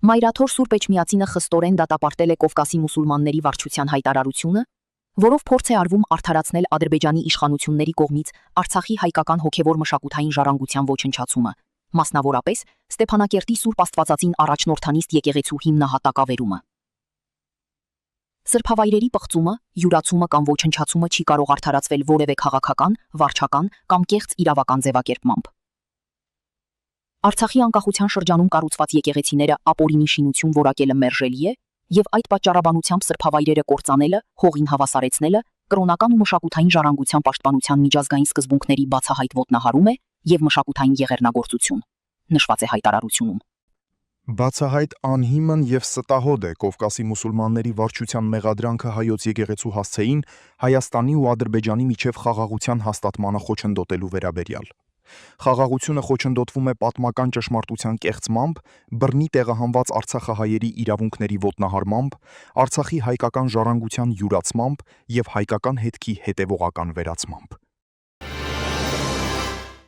Մայրաթոր Սուրբ Էջմիածինը խստորեն դատապարտել է Կովկասի մուսուլմանների վարչության հայտարարությունը, որով փորձ է արվում արդարացնել Ադրբեջանի իշխանությունների կողմից Արցախի հայկական հոգևոր մշակութային ժառանգության ոչնչացումը, մասնավորապես Ստեփանակերտի Սուրբ Աստվածածին առաջնորդանիստ եկեղեցու հիմնահատակավերումը։ Սրբավայրերի պղծումը, յուրացումը կամ ոչնչացումը չի կարող արդարացվել որևէ քաղաքական, վարչական կամ կեղծ իրավական ձևակերպմամբ։ Արցախի անկախության շրջանում կառուցված եկեղեցիները ապօրինի շինություն որակելը մերժելի է, եւ այդ պատճառաբանությամբ սրբավայրերը կործանելը, հողին հավասարեցնելը, կրոնական ու մշակութային ժառանգության պաշտպանության միջազգային սկզբունքների բացահայտ ոտնահարում է եւ մշակութային եղեռնագործություն, նշված է հայտարարությունում։ Բացահայտ անհիմն եւ ստահոդ է Կովկասի մուսուլմանների վարչության մեղադրանքը հայոց եկեղեցու հասցեին Հայաստանի ու Ադրբեջանի միջև խաղաղության հաստատմանը խոչընդոտելու վերաբերյալ։ Խաղաղությունը խոչընդոտվում է պատմական ճշմարտության կեղծմամբ, բռնի տեղահանված արցախահայերի իրավունքների ոտնահարմամբ, Արցախի հայկական ժառանգության յուրացմամբ եւ հայկական հետքի հետևողական վերացմամբ։